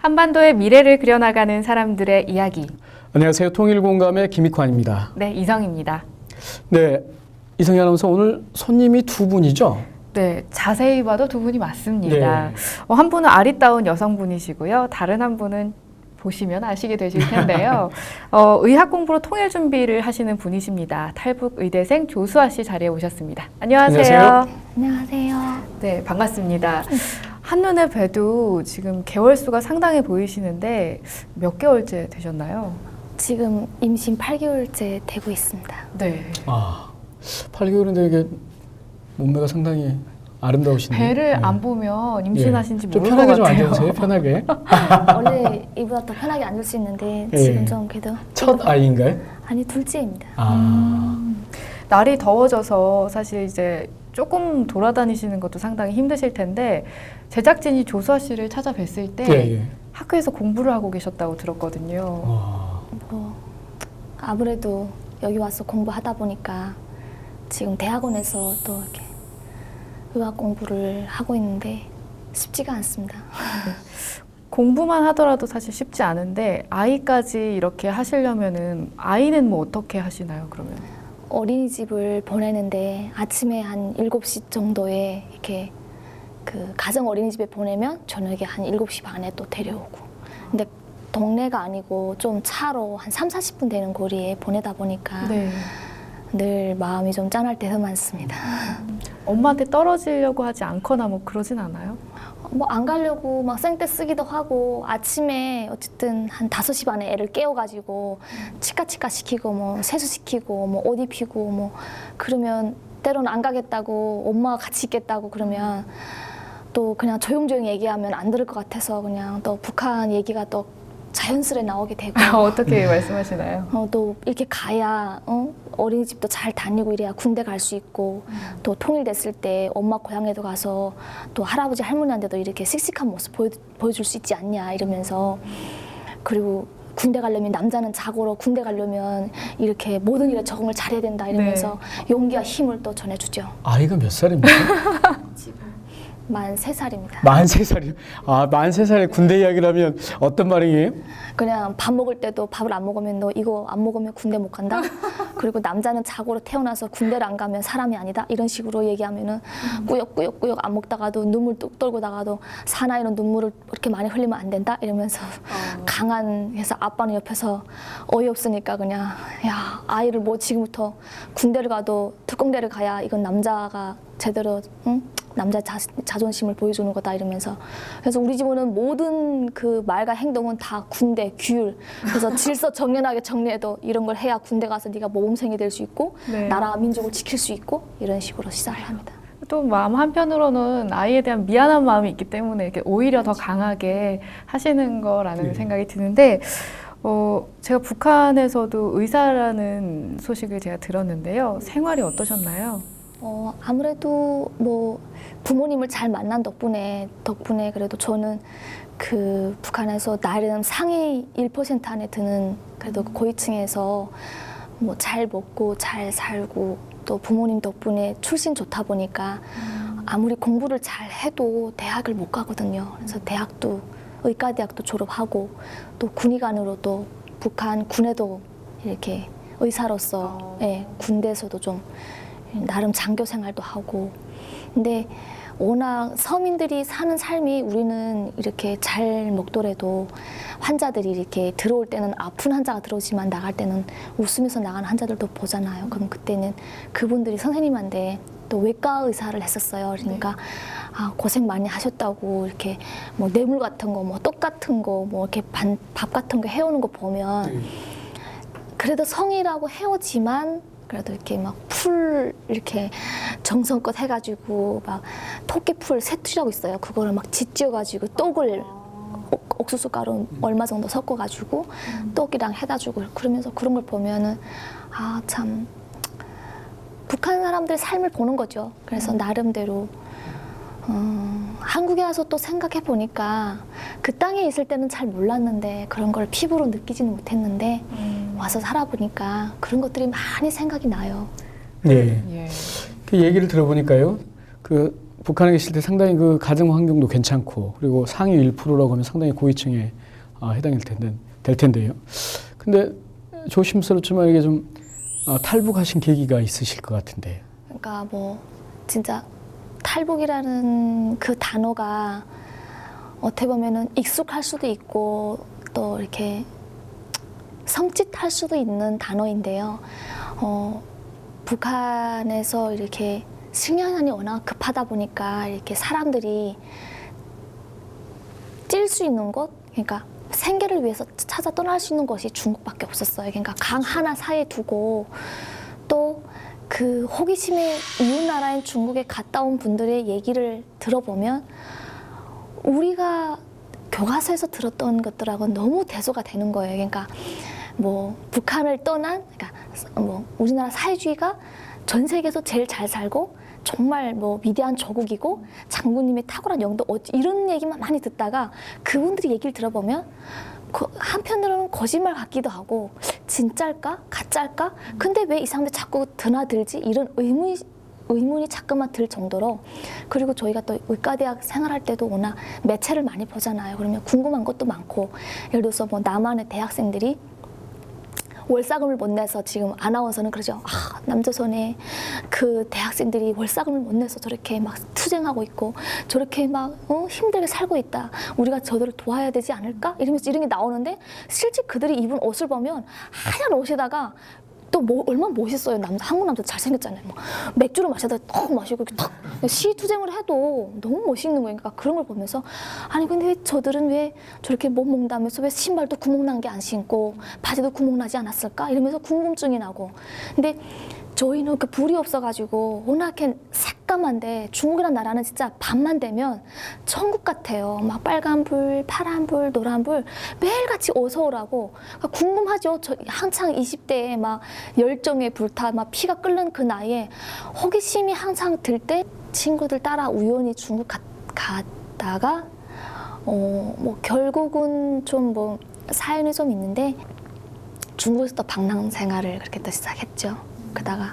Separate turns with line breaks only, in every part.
한반도의 미래를 그려나가는 사람들의 이야기.
안녕하세요. 통일공감의 김익환입니다.
네, 이성입니다.
네, 이성희 아나운서 오늘 손님이 두 분이죠?
네, 자세히 봐도 두 분이 맞습니다.
네.
한 분은 아리따운 여성분이시고요. 다른 한 분은 보시면 아시게 되실 텐데요. 의학 공부로 통일 준비를 하시는 분이십니다. 탈북 의대생 조수아 씨 자리에 오셨습니다. 안녕하세요.
안녕하세요.
안녕하세요.
네, 반갑습니다. 한눈에 봬도 지금 개월수가 상당해 보이시는데 몇 개월째 되셨나요?
지금 임신 8개월째 되고 있습니다.
네.
8개월인데 이게 몸매가 상당히 아름다우신데.
배를 안 보면 임신하신지
좀
모를 것
편하게 좀
같아요.
앉아주세요. 편하게.
원래 이보다 더 편하게 앉을 수 있는데
예.
지금 좀 그래도
첫 아이인가요?
아니 둘째입니다.
날이 더워져서 사실 이제 조금 돌아다니시는 것도 상당히 힘드실 텐데 제작진이 조수아 씨를 찾아뵀을 때
예.
학교에서 공부를 하고 계셨다고 들었거든요.
뭐 아무래도 여기 와서 공부하다 보니까 지금 대학원에서 또 이렇게 의학 공부를 하고 있는데 쉽지가 않습니다.
공부만 하더라도 사실 쉽지 않은데 아이까지 이렇게 하시려면은 아이는 뭐 어떻게 하시나요, 그러면?
어린이집을 보내는데 아침에 한 7시 정도에 이렇게 그 가정 어린이집에 보내면 저녁에 한 7시 반에 또 데려오고. 근데 동네가 아니고 좀 차로 한 3, 40분 되는 거리에 보내다 보니까
네.
늘 마음이 좀 짠할 때도 많습니다.
엄마한테 떨어지려고 하지 않거나 뭐 그러진 않아요?
뭐 안 가려고 막 생떼 쓰기도 하고 아침에 어쨌든 한 5시 반에 애를 깨워가지고 치카치카 시키고 뭐 세수시키고 뭐 옷 입히고 뭐 그러면 때로는 안 가겠다고 엄마가 같이 있겠다고 그러면 또 그냥 조용조용 얘기하면 안 들을 것 같아서 그냥 또 북한 얘기가 또 자연스레 나오게 되고
어떻게 말씀하시나요?
또 이렇게 가야 어린이집도 잘 다니고 이래야 군대 갈 수 있고 또 통일됐을 때 엄마 고향에도 가서 또 할아버지 할머니한테도 이렇게 씩씩한 모습 보여줄 수 있지 않냐 이러면서 그리고 군대 가려면 남자는 자고로 군대 가려면 이렇게 모든 일에 적응을 잘해야 된다 이러면서 용기와 힘을 또 전해주죠.
아이가 몇 살입니까?
만 3살입니다.
43살이요? 43살에 군대 이야기를 하면 어떤 반응이에요?
그냥 밥 먹을 때도 밥을 안 먹으면 너 이거 안 먹으면 군대 못 간다? 그리고 남자는 자고로 태어나서 군대를 안 가면 사람이 아니다? 이런 식으로 얘기하면은 꾸역꾸역꾸역 안 먹다가도 눈물 뚝 떨고 나가도 사나이는 눈물을 그렇게 많이 흘리면 안 된다? 이러면서 강한 해서 아빠는 옆에서 어이없으니까 그냥 야 아이를 뭐 지금부터 군대를 가도 특공대를 가야 이건 남자가 제대로 남자 자존심을 보여주는 거다 이러면서 그래서 우리 집은 모든 그 말과 행동은 다 군대 규율 그래서 질서 정연하게 정리해도 이런 걸 해야 군대 가서 네가 모범생이 될 수 있고 나라 민족을 지킬 수 있고 이런 식으로 시작을 합니다.
또 마음 한편으로는 아이에 대한 미안한 마음이 있기 때문에 이렇게 오히려 더 강하게 하시는 거라는 생각이 드는데 제가 북한에서도 의사라는 소식을 제가 들었는데요. 생활이 어떠셨나요?
아무래도 뭐 부모님을 잘 만난 덕분에 그래도 저는 그 북한에서 나름 상위 1% 안에 드는 그래도 고위층에서 뭐 잘 먹고 잘 살고 또 부모님 덕분에 출신 좋다 보니까 아무리 공부를 잘 해도 대학을 못 가거든요. 그래서 대학도 의과대학도 졸업하고 또 군의관으로 또 북한 군에도 이렇게 의사로서 군대에서도 좀 나름 장교 생활도 하고 근데 워낙 서민들이 사는 삶이 우리는 이렇게 잘 먹더라도 환자들이 이렇게 들어올 때는 아픈 환자가 들어오지만 나갈 때는 웃으면서 나가는 환자들도 보잖아요. 그럼 그때는 그분들이 선생님한테 또 외과 의사를 했었어요. 그러니까 고생 많이 하셨다고 이렇게 뭐 뇌물 같은 거, 뭐 떡 같은 거, 뭐 이렇게 밥 같은 거 해오는 거 보면 그래도 성이라고 해오지만 그래도 이렇게 막 풀 이렇게 정성껏 해가지고 막 토끼풀 세트라고 있어요. 그거를 막 짓지어가지고 떡을 옥수수 가루 얼마 정도 섞어가지고 떡이랑 해다 주고 그러면서 그런 걸 보면은 참 북한 사람들의 삶을 보는 거죠. 그래서 나름대로 한국에 와서 또 생각해 보니까 그 땅에 있을 때는 잘 몰랐는데 그런 걸 피부로 느끼지는 못했는데 와서 살아보니까 그런 것들이 많이 생각이 나요.
네. 그 얘기를 들어보니까요. 그 북한에 계실 때 상당히 그 가정 환경도 괜찮고 그리고 상위 1%라고 하면 상당히 고위층에 해당이 될 텐데요. 근데 조심스럽지만 이게 좀 탈북하신 계기가 있으실 것 같은데.
그러니까 뭐 진짜 탈북이라는 그 단어가 어떻게 보면은 익숙할 수도 있고 또 이렇게 섬찟할 수도 있는 단어인데요. 북한에서 이렇게 식량난이 워낙 급하다 보니까 이렇게 사람들이 찔 수 있는 곳, 그러니까 생계를 위해서 찾아 떠날 수 있는 곳이 중국밖에 없었어요. 그러니까 강 하나 사이에 두고 또 그 호기심에 이웃 나라인 중국에 갔다 온 분들의 얘기를 들어보면 우리가 교과서에서 들었던 것들하고는 너무 대조가 되는 거예요. 그러니까 뭐 북한을 떠난, 그러니까 뭐 우리나라 사회주의가 전 세계에서 제일 잘 살고 정말 뭐 위대한 조국이고 장군님의 탁월한 영도 이런 얘기만 많이 듣다가 그분들이 얘기를 들어보면 한편으로는 거짓말 같기도 하고 진짜일까? 가짜일까? 근데 왜 이 사람들 자꾸 드나들지? 이런 의문이 자꾸만 들 정도로 그리고 저희가 또 의과대학 생활할 때도 워낙 매체를 많이 보잖아요. 그러면 궁금한 것도 많고 예를 들어서 뭐 남한의 대학생들이 월사금을 못 내서 지금 아나운서는 그러죠. 남조선에 그 대학생들이 월사금을 못 내서 저렇게 막 투쟁하고 있고 저렇게 막 힘들게 살고 있다. 우리가 저들을 도와야 되지 않을까? 이러면서 이런 게 나오는데 실제 그들이 입은 옷을 보면 하얀 옷에다가 또 뭐 얼마나 멋있어요. 한국 남자 잘생겼잖아요. 뭐 맥주를 마셔다 턱 마시고 이렇게 탁 시투쟁을 해도 너무 멋있는 거예요. 그러니까 그런 걸 보면서 아니 근데 왜 저들은 왜 저렇게 못 먹다면서 왜 신발도 구멍 난 게 안 신고 바지도 구멍 나지 않았을까? 이러면서 궁금증이 나고. 근데 저희는 그 불이 없어가지고 워낙 새까만데 중국이라는 나라는 진짜 밤만 되면 천국 같아요. 막 빨간 불, 파란 불, 노란 불 매일같이 어서 오라고. 그러니까 궁금하죠. 저 한창 20대에 막 열정에 불타 막 피가 끓는 그 나이에 호기심이 한창 들 때 친구들 따라 우연히 중국 갔다가 뭐 결국은 좀 뭐 사연이 좀 있는데 중국에서 또 방랑 생활을 그렇게 또 시작했죠. 그다가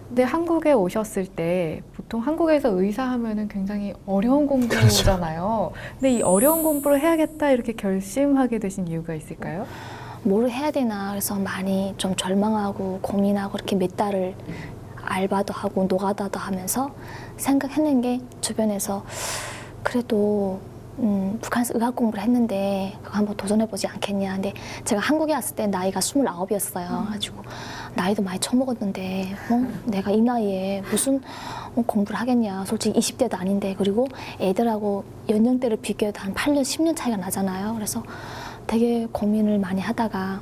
근데 한국에 오셨을 때 보통 한국에서 의사 하면은 굉장히 어려운 공부잖아요. 근데 이 어려운 공부를 해야겠다 이렇게 결심하게 되신 이유가 있을까요?
뭘 해야 되나 그래서 많이 좀 절망하고 고민하고 이렇게 몇 달을 알바도 하고 노가다도 하면서 생각했는 게 주변에서 그래도 북한에서 의학 공부를 했는데 그거 한번 도전해보지 않겠냐. 근데 제가 한국에 왔을 때 나이가 29이었어요. 가지고 나이도 많이 처먹었는데 내가 이 나이에 무슨 공부를 하겠냐. 솔직히 20대도 아닌데 그리고 애들하고 연령대를 비교해도 한 8년, 10년 차이가 나잖아요. 그래서 되게 고민을 많이 하다가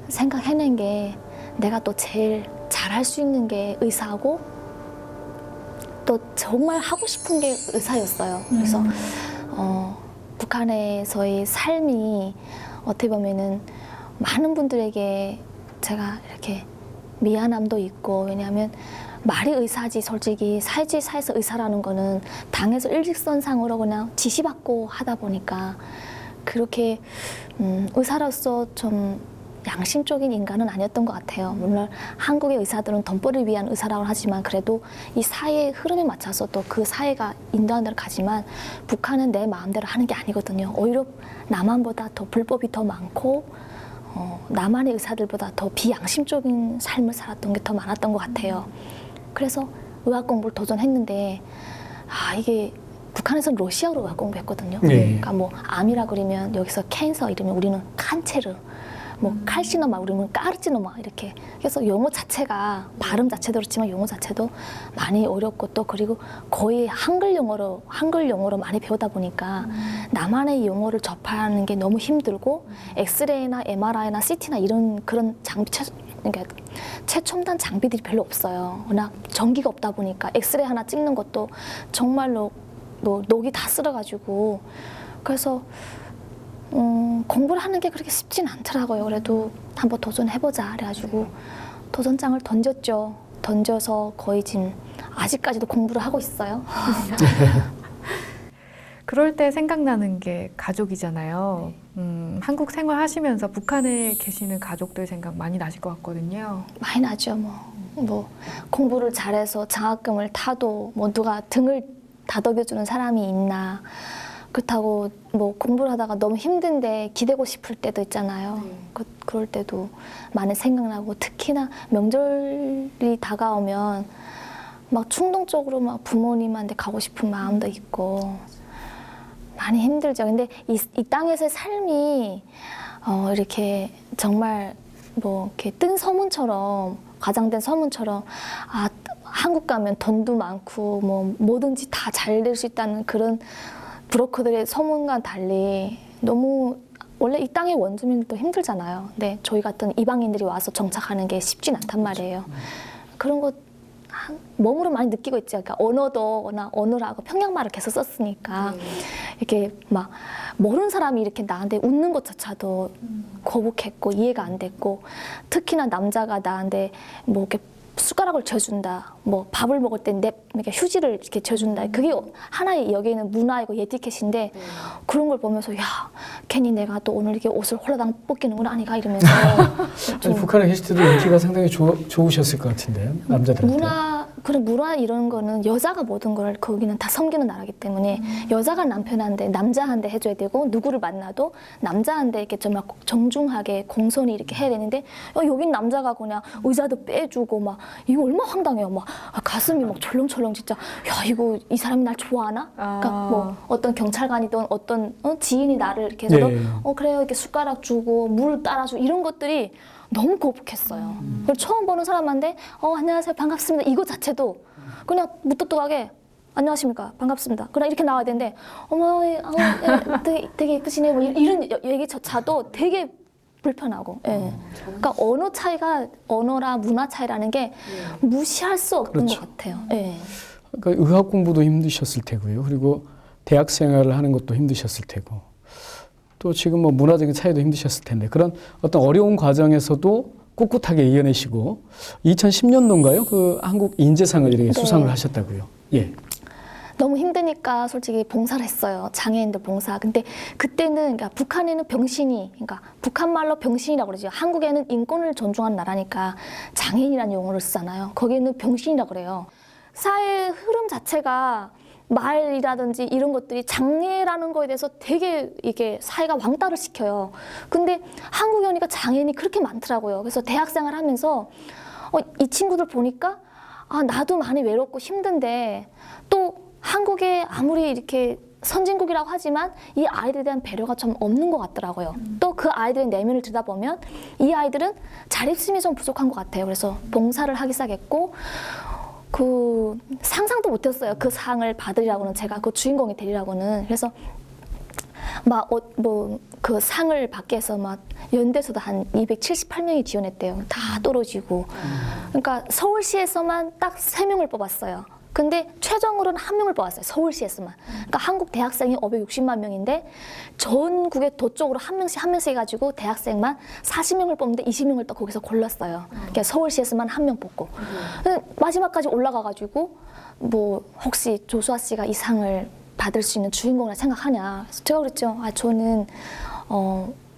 생각해낸 게 내가 또 제일 잘할 수 있는 게 의사하고 또 정말 하고 싶은 게 의사였어요. 그래서 북한에서의 삶이 어떻게 보면은 많은 분들에게 제가 이렇게 미안함도 있고 왜냐하면 말이 의사지 솔직히 사회주의사에서 의사라는 거는 당에서 일직선상으로 그냥 지시받고 하다 보니까 그렇게 의사로서 좀 양심적인 인간은 아니었던 것 같아요. 물론 한국의 의사들은 돈벌이를 위한 의사라고 하지만 그래도 이 사회의 흐름에 맞춰서 또 그 사회가 인도하는 대로 가지만 북한은 내 마음대로 하는 게 아니거든요. 오히려 남한보다 더 불법이 더 많고 남한의 의사들보다 더 비양심적인 삶을 살았던 게 더 많았던 것 같아요. 그래서 의학 공부를 도전했는데 이게 북한에서는 러시아어로 의학 공부했거든요.
네.
그러니까 뭐 암이라 그러면 여기서 캔서 이러면 우리는 칸체르 뭐 칼시노마 우리는 까르지노마 이렇게 그래서 용어 자체가 발음 자체도 그렇지만 용어 자체도 많이 어렵고 또 그리고 거의 한글 영어로 많이 배우다 보니까 남한의 용어를 접하는 게 너무 힘들고 엑스레이나 MRI나 CT나 이런 그런 장비 그러니까 최첨단 장비들이 별로 없어요. 워낙 전기가 없다 보니까 엑스레이 하나 찍는 것도 정말로 뭐 녹이 다 쓸어가지고 그래서 공부를 하는 게 그렇게 쉽진 않더라고요. 그래도 한번 도전해보자 그래가지고 도전장을 던졌죠. 던져서 거의 지금 아직까지도 공부를 하고 있어요.
그럴 때 생각나는 게 가족이잖아요. 한국 생활하시면서 북한에 계시는 가족들 생각 많이 나실 것 같거든요.
많이 나죠. 뭐 공부를 잘해서 장학금을 타도 뭐 누가 등을 다독여주는 사람이 있나. 그렇다고 뭐 공부를 하다가 너무 힘든데 기대고 싶을 때도 있잖아요. 그럴 때도 많이 생각나고, 특히나 명절이 다가오면 막 충동적으로 막 부모님한테 가고 싶은 마음도 있고 많이 힘들죠. 근데 이 땅에서의 삶이 이렇게 정말 뭐 이렇게 뜬 소문처럼, 과장된 소문처럼, 아, 한국 가면 돈도 많고 뭐 뭐든지 다 잘 될 수 있다는 그런 브로커들의 소문과 달리 너무, 원래 이 땅의 원주민들도 힘들잖아요. 근데 저희 같은 이방인들이 와서 정착하는 게 쉽진 않단 말이에요. 그런 거 몸으로 많이 느끼고 있죠. 그러니까 언어도 언어라고 평양말을 계속 썼으니까 이렇게 막 모르는 사람이 이렇게 나한테 웃는 것조차도 거북했고 이해가 안 됐고, 특히나 남자가 나한테 뭐 이렇게 숟가락을 쥐어준다, 뭐 밥을 먹을 때 이렇게 휴지를 이렇게 쥐어준다. 그게 하나의 여기는 문화이고 에티켓인데, 그런 걸 보면서 야, 괜히 내가 또 오늘 이렇게 옷을 홀라당 벗기는구나 아니가 이러면서
아니, 북한에 계실 때도 인기가 상당히 좋으셨을 것 같은데, 남자들한테.
그런 문화 이런 거는 여자가 모든 걸, 거기는 다 섬기는 나라기 때문에 여자가 남편한테, 남자한테 해줘야 되고, 누구를 만나도 남자한테 이렇게 정말 정중하게 공손히 이렇게 해야 되는데, 여긴 남자가 그냥 의자도 빼주고 막, 이거 얼마나 황당해요. 막 가슴이 막 철렁철렁 진짜. 야, 이거 이 사람이 날 좋아하나? 그러니까 뭐 어떤 경찰관이든 어떤 지인이 나를 이렇게 해서 그래요, 이렇게 숟가락 주고 물 따라주고 이런 것들이 너무 거북했어요. 그리고 처음 보는 사람한테 안녕하세요, 반갑습니다, 이거 자체도 그냥 무뚝뚝하게 안녕하십니까, 반갑습니다, 그냥 이렇게 나와야 되는데, 어머, 되게 예쁘시네요, 뭐 이런 얘기조차도 되게 불편하고. 예. 그러니까 언어라 문화 차이라는 게 무시할 수 없는 것 같아요. 예.
그러니까 의학 공부도 힘드셨을 테고요. 그리고 대학 생활을 하는 것도 힘드셨을 테고, 또 지금 뭐 문화적인 차이도 힘드셨을 텐데, 그런 어떤 어려운 과정에서도 꿋꿋하게 이겨내시고 2010년도인가요? 그 한국 인재상을 이렇게 수상을 하셨다고요. 예.
너무 힘드니까 솔직히 봉사를 했어요. 장애인들 봉사. 근데 그때는, 그러니까 북한에는 병신이, 그러니까 북한 말로 병신이라고 그러죠. 한국에는 인권을 존중하는 나라니까 장애인이라는 용어를 쓰잖아요. 거기는 병신이라고 그래요. 사회 흐름 자체가 말이라든지 이런 것들이 장애라는 거에 대해서 되게 이게 사회가 왕따를 시켜요. 근데 한국에 오니까 장애인이 그렇게 많더라고요. 그래서 대학생활 하면서 이 친구들 보니까 나도 많이 외롭고 힘든데, 또 한국에 아무리 이렇게 선진국이라고 하지만 이 아이들에 대한 배려가 좀 없는 것 같더라고요. 또 그 아이들의 내면을 들여다보면 이 아이들은 자립심이 좀 부족한 것 같아요. 그래서 봉사를 하기 시작했고, 그 상상도 못했어요. 그 상을 받으리라고는, 제가 그 주인공이 되리라고는. 그래서 막 그 상을 받기 위해서 막 연대에서도 한 278명이 지원했대요. 다 떨어지고. 그러니까 서울시에서만 딱 3명을 뽑았어요. 근데 최종으로는 1명을 뽑았어요. 서울시에서만. 그러니까 한국 대학생이 560만 명인데 전국의 도 쪽으로 한 명씩 해가지고 대학생만 40명을 뽑는데 20명을 또 거기서 골랐어요. 그러니까 서울시에서만 1명 뽑고. 마지막까지 올라가가지고 뭐 혹시 조수아 씨가 이 상을 받을 수 있는 주인공이라 생각하냐. 그래서 제가 그랬죠. 저는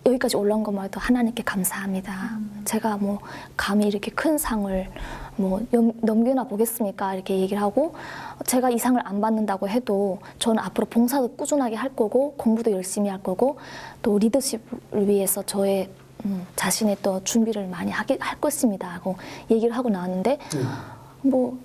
여기까지 올라온 것만 해도 하나님께 감사합니다. 제가 뭐 감히 이렇게 큰 상을 뭐 넘겨나 보겠습니까? 이렇게 얘기를 하고, 제가 이 상을 안 받는다고 해도 저는 앞으로 봉사도 꾸준하게 할 거고 공부도 열심히 할 거고 또 리더십을 위해서 저의 자신의 또 준비를 많이 할 것입니다 하고 얘기를 하고 나왔는데, 뭐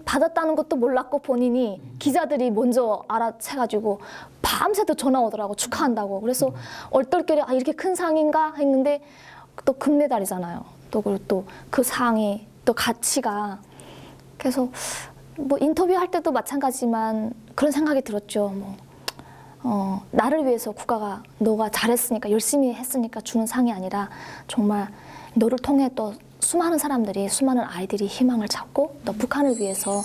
받았다는 것도 몰랐고 본인이 기자들이 먼저 알아채가지고 밤새도 전화 오더라고, 축하한다고. 그래서 얼떨결에 이렇게 큰 상인가 했는데 또 금메달이잖아요. 또 그리고 또 그 상이 또 가치가, 그래서 뭐 인터뷰할 때도 마찬가지지만 그런 생각이 들었죠. 나를 위해서 국가가 너가 잘했으니까 열심히 했으니까 주는 상이 아니라 정말 너를 통해 또 수많은 사람들이, 수많은 아이들이 희망을 찾고 또 북한을 위해서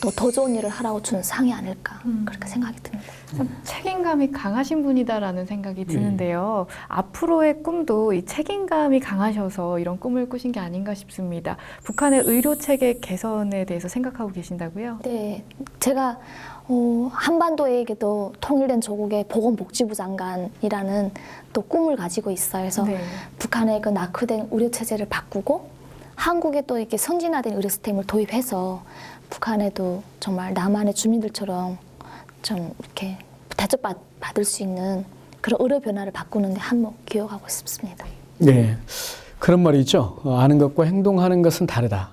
또 더 좋은 일을 하라고 주는 상이 아닐까 그렇게 생각이 듭니다.
참 책임감이 강하신 분이다라는 생각이 드는데요. 앞으로의 꿈도 이 책임감이 강하셔서 이런 꿈을 꾸신 게 아닌가 싶습니다. 북한의 의료 체계 개선에 대해서 생각하고 계신다고요?
네, 제가 한반도에게도 통일된 조국의 보건복지부 장관이라는 또 꿈을 가지고 있어요. 그래서
네.
북한의 그 낙후된 의료 체제를 바꾸고 한국에 또 이렇게 선진화된 의료 시스템을 도입해서 북한에도 정말 남한의 주민들처럼 좀 이렇게 대접받을 수 있는 그런 의료 변화를 바꾸는데 한몫 기여하고 싶습니다.
네, 그런 말이 있죠. 아는 것과 행동하는 것은 다르다.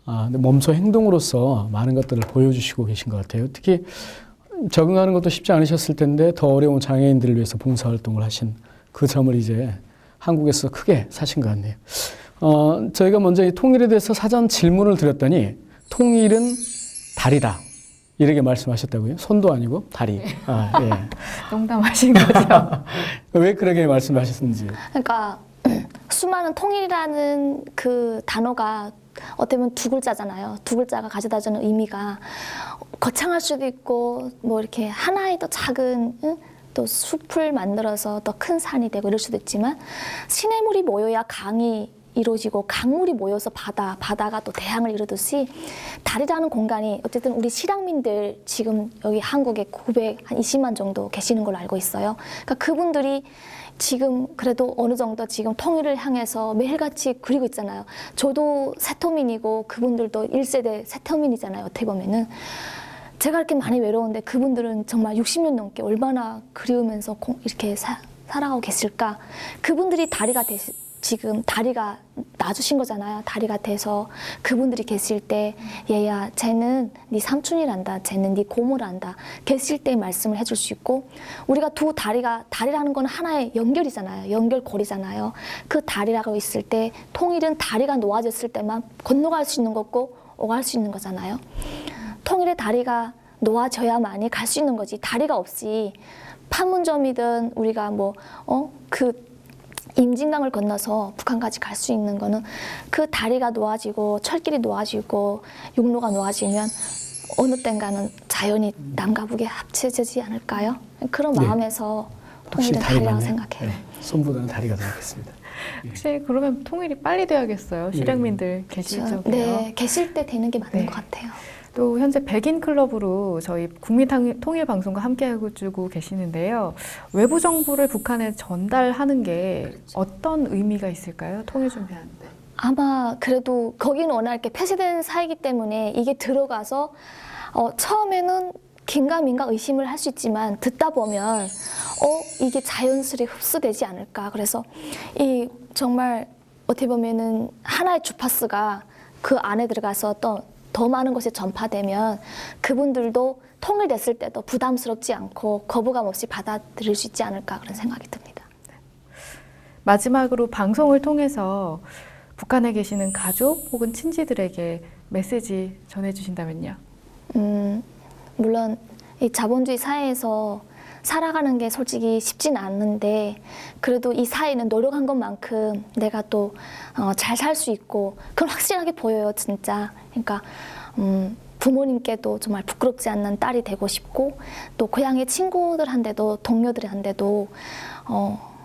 근데 몸소 행동으로서 많은 것들을 보여주시고 계신 것 같아요. 특히 적응하는 것도 쉽지 않으셨을 텐데 더 어려운 장애인들을 위해서 봉사활동을 하신 그 점을 이제 한국에서 크게 사신 것 같네요. 저희가 먼저 이 통일에 대해서 사전 질문을 드렸더니 통일은 다리다. 이렇게 말씀하셨다고요? 손도 아니고 다리. 예.
농담하신 거죠?
왜 그렇게 말씀하셨는지.
그러니까 수많은 통일이라는 그 단어가 어떻게 보면 두 글자잖아요. 두 글자가 가져다 주는 의미가 거창할 수도 있고 뭐 이렇게 하나의 더 작은 또 숲을 만들어서 더 큰 산이 되고 이럴 수도 있지만 시냇물이 모여야 강이 이루어지고 강물이 모여서 바다가 또 대양을 이루듯이 다리라는 공간이 어쨌든 우리 실향민들 지금 여기 한국에 920만 정도 계시는 걸로 알고 있어요. 그러니까 그분들이 지금 그래도 어느 정도 지금 통일을 향해서 매일같이 그리고 있잖아요. 저도 세터민이고 그분들도 1세대 세터민이잖아요. 어떻게 보면은. 제가 이렇게 많이 외로운데 그분들은 정말 60년 넘게 얼마나 그리우면서 이렇게 살아가고 계실까. 그분들이 지금 다리가 놔주신 거잖아요. 다리가 돼서 그분들이 계실 때 얘야 쟤는 네 삼촌이란다. 쟤는 네 고모란다. 계실 때 말씀을 해줄 수 있고 우리가 다리라는 건 하나의 연결이잖아요. 연결고리잖아요. 그 다리라고 있을 때 통일은 다리가 놓아졌을 때만 건너갈 수 있는 거고 오갈 수 있는 거잖아요. 통일의 다리가 놓아져야만이 갈 수 있는 거지. 다리가 없이 판문점이든 우리가 그 임진강을 건너서 북한까지 갈 수 있는 거는 그 다리가 놓아지고 철길이 놓아지고 육로가 놓아지면 어느 땐가는 자연이 남과 북에 합쳐지지 않을까요? 그런 마음에서 통일은 다리라고 생각해요.
네. 손보다는 다리가 더 낫겠습니다.
혹시 그러면 통일이 빨리 돼야겠어요. 실향민들 계실 적에요.
네, 계실 때 되는 게 맞는
네.
것 같아요.
또 현재 백인 클럽으로 저희 국민통일방송과 함께하고 주고 계시는데요. 외부 정보를 북한에 전달하는 게 어떤 의미가 있을까요? 통일 준비하는데.
아마 그래도 거기는 워낙 이렇게 폐쇄된 사이기 때문에 이게 들어가서 처음에는 긴가민가 의심을 할 수 있지만 듣다 보면 이게 자연스레 흡수되지 않을까. 그래서 이 정말 어떻게 보면은 하나의 주파수가 그 안에 들어가서 또 더 많은 곳에 전파되면 그분들도 통일됐을 때도 부담스럽지 않고 거부감 없이 받아들일 수 있지 않을까 그런 생각이 듭니다.
마지막으로 방송을 통해서 북한에 계시는 가족 혹은 친지들에게 메시지 전해주신다면요?
물론 이 자본주의 사회에서 살아가는 게 솔직히 쉽진 않은데 그래도 이 사회는 노력한 것만큼 내가 또 잘 살 수 있고 그건 확실하게 보여요, 진짜. 그러니까 부모님께도 정말 부끄럽지 않는 딸이 되고 싶고 또 고향의 친구들한테도 동료들한테도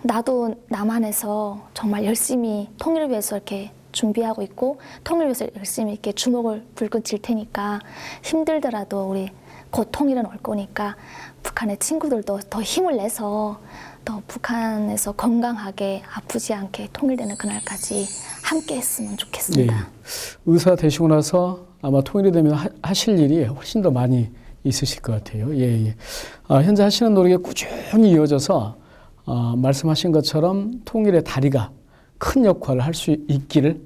나도 남한에서 정말 열심히 통일을 위해서 이렇게 준비하고 있고 통일을 위해서 열심히 이렇게 주먹을 불끈 쥘 테니까 힘들더라도 우리 곧 통일은 올 거니까 북한의 친구들도 더 힘을 내서 또 북한에서 건강하게 아프지 않게 통일되는 그날까지 함께 했으면 좋겠습니다.
네. 의사 되시고 나서 아마 통일이 되면 하실 일이 훨씬 더 많이 있으실 것 같아요. 예. 현재 하시는 노력이 꾸준히 이어져서 말씀하신 것처럼 통일의 다리가 큰 역할을 할 수 있기를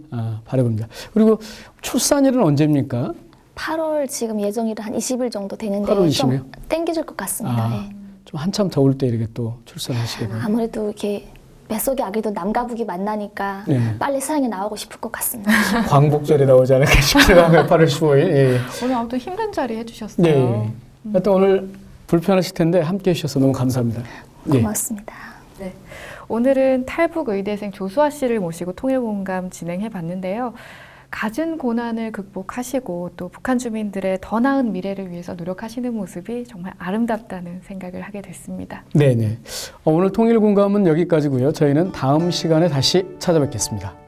바라봅니다. 그리고 출산일은 언제입니까?
8월 지금 예정일은 한 20일 정도 되는데
8월 20일
좀
이요?
땡겨질 것 같습니다. 예.
좀 한참 더울 때 이렇게 또 출산하시게 되면
아무래도 이렇게 뱃속의 아기도 남과 북이 만나니까
네.
빨리 세상에 나오고 싶을 것 같습니다.
광복절에 나오지 않을까 싶기도 하고요. 8월 15일. 예.
오늘 아무튼 힘든 자리 해주셨어요.
네. 하여튼 오늘 불편하실 텐데 함께해 주셔서 너무 감사합니다. 예.
고맙습니다.
네. 오늘은 탈북 의대생 조수아 씨를 모시고 통일공감 진행해 봤는데요. 갖은 고난을 극복하시고 또 북한 주민들의 더 나은 미래를 위해서 노력하시는 모습이 정말 아름답다는 생각을 하게 됐습니다.
네네. 오늘 통일 공감은 여기까지고요. 저희는 다음 시간에 다시 찾아뵙겠습니다.